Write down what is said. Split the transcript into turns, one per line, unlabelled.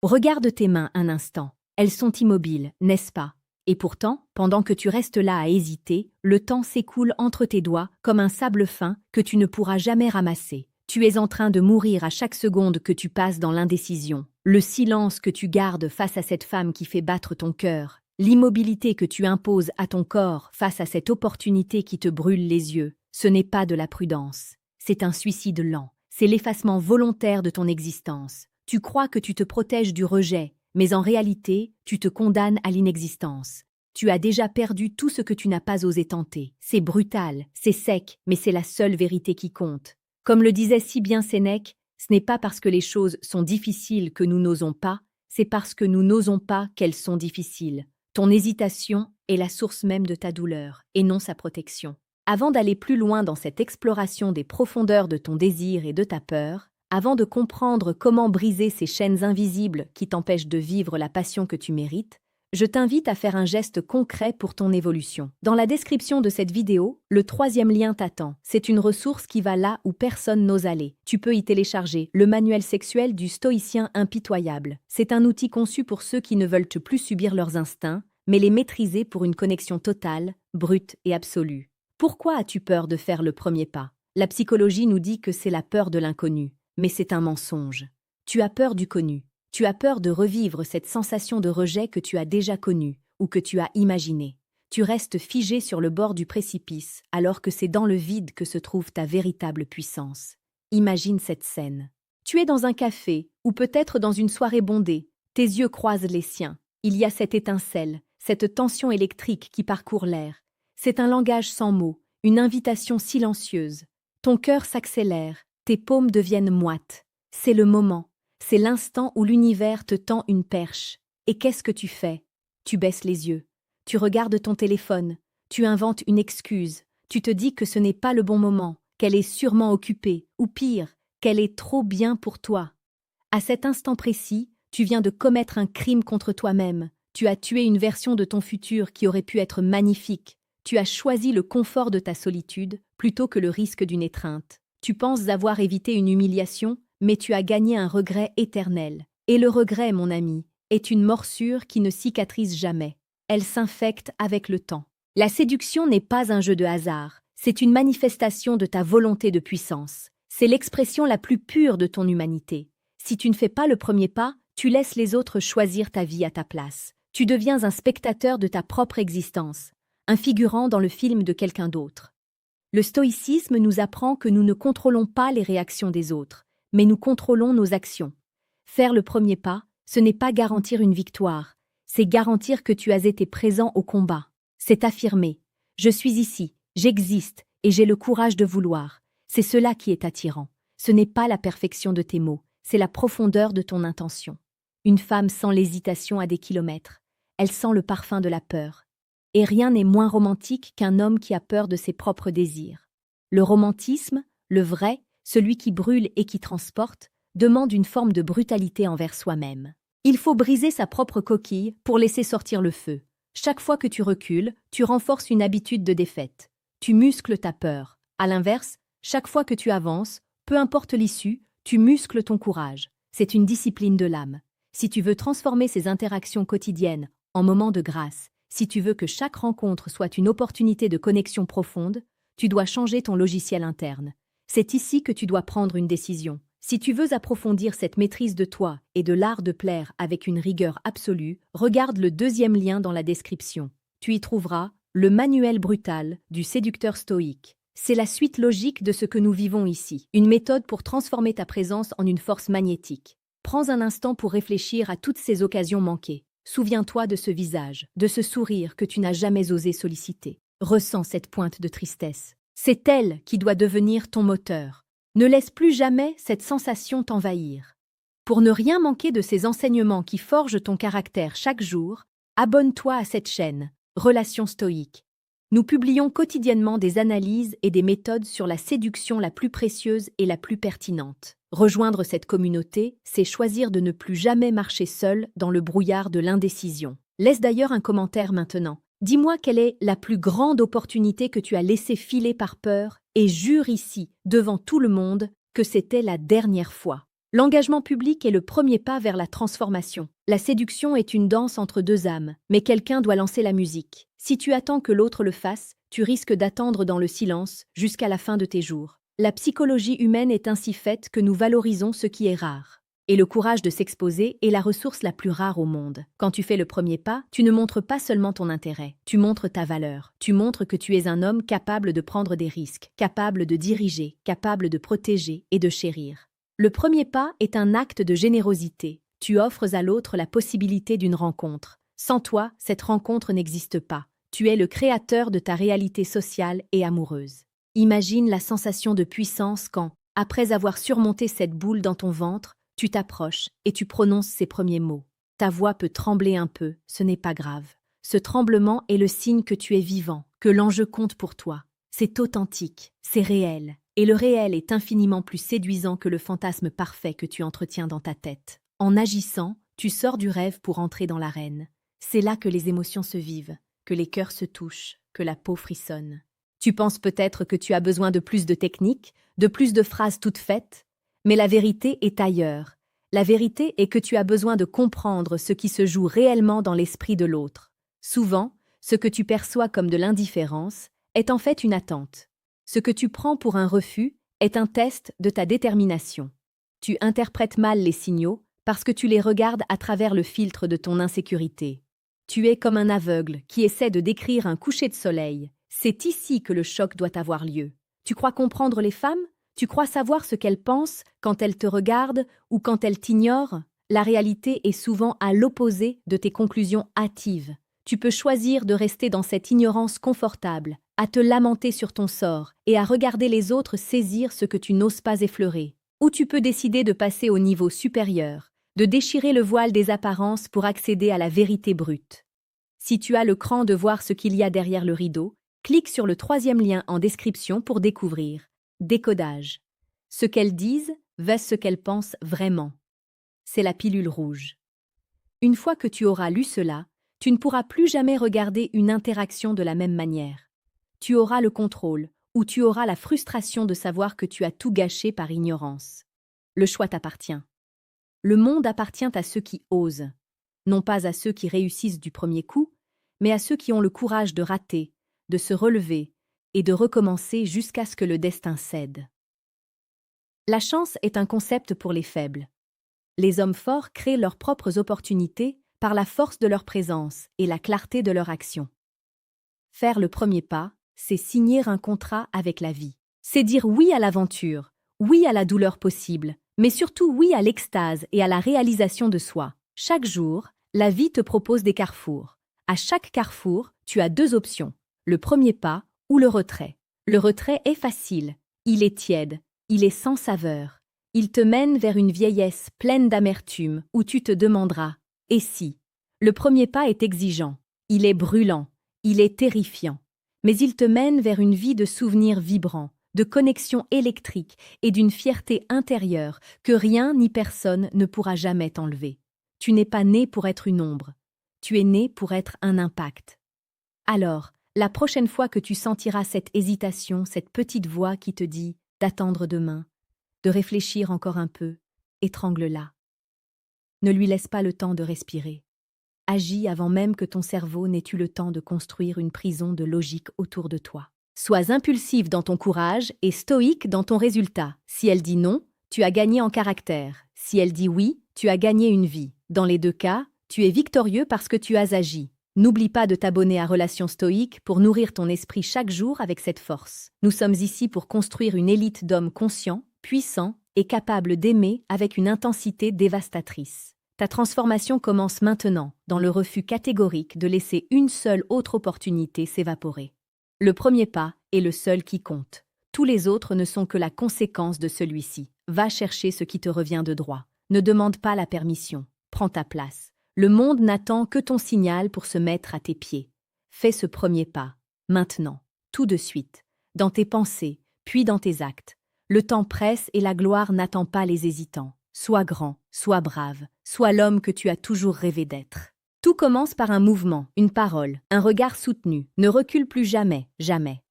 Regarde tes mains un instant. Elles sont immobiles, n'est-ce pas? Et pourtant, pendant que tu restes là à hésiter, le temps s'écoule entre tes doigts comme un sable fin que tu ne pourras jamais ramasser. Tu es en train de mourir à chaque seconde que tu passes dans l'indécision. Le silence que tu gardes face à cette femme qui fait battre ton cœur. L'immobilité que tu imposes à ton corps face à cette opportunité qui te brûle les yeux. Ce n'est pas de la prudence. C'est un suicide lent. C'est l'effacement volontaire de ton existence. Tu crois que tu te protèges du rejet, mais en réalité, tu te condamnes à l'inexistence. Tu as déjà perdu tout ce que tu n'as pas osé tenter. C'est brutal, c'est sec, mais c'est la seule vérité qui compte. Comme le disait si bien Sénèque, ce n'est pas parce que les choses sont difficiles que nous n'osons pas, c'est parce que nous n'osons pas qu'elles sont difficiles. Ton hésitation est la source même de ta douleur, et non sa protection. Avant d'aller plus loin dans cette exploration des profondeurs de ton désir et de ta peur, avant de comprendre comment briser ces chaînes invisibles qui t'empêchent de vivre la passion que tu mérites, je t'invite à faire un geste concret pour ton évolution. Dans la description de cette vidéo, le 3e lien t'attend. C'est une ressource qui va là où personne n'ose aller. Tu peux y télécharger le manuel sexuel du stoïcien impitoyable. C'est un outil conçu pour ceux qui ne veulent plus subir leurs instincts, mais les maîtriser pour une connexion totale, brute et absolue. Pourquoi as-tu peur de faire le premier pas? La psychologie nous dit que c'est la peur de l'inconnu, mais c'est un mensonge. Tu as peur du connu. Tu as peur de revivre cette sensation de rejet que tu as déjà connue ou que tu as imaginée. Tu restes figé sur le bord du précipice alors que c'est dans le vide que se trouve ta véritable puissance. Imagine cette scène. Tu es dans un café ou peut-être dans une soirée bondée. Tes yeux croisent les siens. Il y a cette étincelle, cette tension électrique qui parcourt l'air. C'est un langage sans mots, une invitation silencieuse. Ton cœur s'accélère, tes paumes deviennent moites. C'est le moment. C'est l'instant où l'univers te tend une perche. Et qu'est-ce que tu fais? Tu baisses les yeux. Tu regardes ton téléphone. Tu inventes une excuse. Tu te dis que ce n'est pas le bon moment, qu'elle est sûrement occupée, ou pire, qu'elle est trop bien pour toi. À cet instant précis, tu viens de commettre un crime contre toi-même. Tu as tué une version de ton futur qui aurait pu être magnifique. Tu as choisi le confort de ta solitude plutôt que le risque d'une étreinte. Tu penses avoir évité une humiliation, mais tu as gagné un regret éternel. Et le regret, mon ami, est une morsure qui ne cicatrise jamais. Elle s'infecte avec le temps. La séduction n'est pas un jeu de hasard, c'est une manifestation de ta volonté de puissance. C'est l'expression la plus pure de ton humanité. Si tu ne fais pas le premier pas, tu laisses les autres choisir ta vie à ta place. Tu deviens un spectateur de ta propre existence, un figurant dans le film de quelqu'un d'autre. Le stoïcisme nous apprend que nous ne contrôlons pas les réactions des autres, mais nous contrôlons nos actions. Faire le premier pas, ce n'est pas garantir une victoire, c'est garantir que tu as été présent au combat. C'est affirmer « Je suis ici, j'existe et j'ai le courage de vouloir ». C'est cela qui est attirant. Ce n'est pas la perfection de tes mots, c'est la profondeur de ton intention. Une femme sent l'hésitation à des kilomètres. Elle sent le parfum de la peur. Et rien n'est moins romantique qu'un homme qui a peur de ses propres désirs. Le romantisme, le vrai, celui qui brûle et qui transporte, demande une forme de brutalité envers soi-même. Il faut briser sa propre coquille pour laisser sortir le feu. Chaque fois que tu recules, tu renforces une habitude de défaite. Tu muscles ta peur. À l'inverse, chaque fois que tu avances, peu importe l'issue, tu muscles ton courage. C'est une discipline de l'âme. Si tu veux transformer ces interactions quotidiennes en moments de grâce, si tu veux que chaque rencontre soit une opportunité de connexion profonde, tu dois changer ton logiciel interne. C'est ici que tu dois prendre une décision. Si tu veux approfondir cette maîtrise de toi et de l'art de plaire avec une rigueur absolue, regarde le 2e lien dans la description. Tu y trouveras le manuel brutal du séducteur stoïque. C'est la suite logique de ce que nous vivons ici. Une méthode pour transformer ta présence en une force magnétique. Prends un instant pour réfléchir à toutes ces occasions manquées. Souviens-toi de ce visage, de ce sourire que tu n'as jamais osé solliciter. Ressens cette pointe de tristesse. C'est elle qui doit devenir ton moteur. Ne laisse plus jamais cette sensation t'envahir. Pour ne rien manquer de ces enseignements qui forgent ton caractère chaque jour, abonne-toi à cette chaîne, Relations stoïques. Nous publions quotidiennement des analyses et des méthodes sur la séduction la plus précieuse et la plus pertinente. Rejoindre cette communauté, c'est choisir de ne plus jamais marcher seul dans le brouillard de l'indécision. Laisse d'ailleurs un commentaire maintenant. Dis-moi quelle est la plus grande opportunité que tu as laissée filer par peur et jure ici, devant tout le monde, que c'était la dernière fois. L'engagement public est le premier pas vers la transformation. La séduction est une danse entre deux âmes, mais quelqu'un doit lancer la musique. Si tu attends que l'autre le fasse, tu risques d'attendre dans le silence jusqu'à la fin de tes jours. La psychologie humaine est ainsi faite que nous valorisons ce qui est rare. Et le courage de s'exposer est la ressource la plus rare au monde. Quand tu fais le premier pas, tu ne montres pas seulement ton intérêt, tu montres ta valeur. Tu montres que tu es un homme capable de prendre des risques, capable de diriger, capable de protéger et de chérir. Le premier pas est un acte de générosité. Tu offres à l'autre la possibilité d'une rencontre. Sans toi, cette rencontre n'existe pas. Tu es le créateur de ta réalité sociale et amoureuse. Imagine la sensation de puissance quand, après avoir surmonté cette boule dans ton ventre, tu t'approches et tu prononces ces premiers mots. Ta voix peut trembler un peu, ce n'est pas grave. Ce tremblement est le signe que tu es vivant, que l'enjeu compte pour toi. C'est authentique, c'est réel. Et le réel est infiniment plus séduisant que le fantasme parfait que tu entretiens dans ta tête. En agissant, tu sors du rêve pour entrer dans l'arène. C'est là que les émotions se vivent, que les cœurs se touchent, que la peau frissonne. Tu penses peut-être que tu as besoin de plus de techniques, de plus de phrases toutes faites, mais la vérité est ailleurs. La vérité est que tu as besoin de comprendre ce qui se joue réellement dans l'esprit de l'autre. Souvent, ce que tu perçois comme de l'indifférence est en fait une attente. Ce que tu prends pour un refus est un test de ta détermination. Tu interprètes mal les signaux parce que tu les regardes à travers le filtre de ton insécurité. Tu es comme un aveugle qui essaie de décrire un coucher de soleil. C'est ici que le choc doit avoir lieu. Tu crois comprendre les femmes? Tu crois savoir ce qu'elles pensent quand elles te regardent ou quand elles t'ignorent? La réalité est souvent à l'opposé de tes conclusions hâtives. Tu peux choisir de rester dans cette ignorance confortable, à te lamenter sur ton sort et à regarder les autres saisir ce que tu n'oses pas effleurer. Ou tu peux décider de passer au niveau supérieur, de déchirer le voile des apparences pour accéder à la vérité brute. Si tu as le cran de voir ce qu'il y a derrière le rideau, clique sur le 3e lien en description pour découvrir. Décodage. Ce qu'elles disent versus ce qu'elles pensent vraiment. C'est la pilule rouge. Une fois que tu auras lu cela, tu ne pourras plus jamais regarder une interaction de la même manière. Tu auras le contrôle, ou tu auras la frustration de savoir que tu as tout gâché par ignorance. Le choix t'appartient. Le monde appartient à ceux qui osent, non pas à ceux qui réussissent du premier coup, mais à ceux qui ont le courage de rater, de se relever et de recommencer jusqu'à ce que le destin cède. La chance est un concept pour les faibles. Les hommes forts créent leurs propres opportunités par la force de leur présence et la clarté de leur action. Faire le premier pas, c'est signer un contrat avec la vie. C'est dire oui à l'aventure, oui à la douleur possible, mais surtout oui à l'extase et à la réalisation de soi. Chaque jour, la vie te propose des carrefours. À chaque carrefour, tu as 2 options, le premier pas ou le retrait. Le retrait est facile, il est tiède, il est sans saveur. Il te mène vers une vieillesse pleine d'amertume où tu te demanderas « et si ?» Le premier pas est exigeant, il est brûlant, il est terrifiant. Mais il te mène vers une vie de souvenirs vibrants, de connexions électriques et d'une fierté intérieure que rien ni personne ne pourra jamais t'enlever. Tu n'es pas né pour être une ombre, tu es né pour être un impact. Alors, la prochaine fois que tu sentiras cette hésitation, cette petite voix qui te dit d'attendre demain, de réfléchir encore un peu, étrangle-la. Ne lui laisse pas le temps de respirer. Agis avant même que ton cerveau n'ait eu le temps de construire une prison de logique autour de toi. Sois impulsif dans ton courage et stoïque dans ton résultat. Si elle dit non, tu as gagné en caractère. Si elle dit oui, tu as gagné une vie. Dans les 2 cas, tu es victorieux parce que tu as agi. N'oublie pas de t'abonner à Relations Stoïques pour nourrir ton esprit chaque jour avec cette force. Nous sommes ici pour construire une élite d'hommes conscients, puissants et capables d'aimer avec une intensité dévastatrice. Ta transformation commence maintenant, dans le refus catégorique de laisser une seule autre opportunité s'évaporer. Le premier pas est le seul qui compte. Tous les autres ne sont que la conséquence de celui-ci. Va chercher ce qui te revient de droit. Ne demande pas la permission. Prends ta place. Le monde n'attend que ton signal pour se mettre à tes pieds. Fais ce premier pas, maintenant, tout de suite, dans tes pensées, puis dans tes actes. Le temps presse et la gloire n'attend pas les hésitants. Sois grand, sois brave, sois l'homme que tu as toujours rêvé d'être. Tout commence par un mouvement, une parole, un regard soutenu. Ne recule plus jamais, jamais.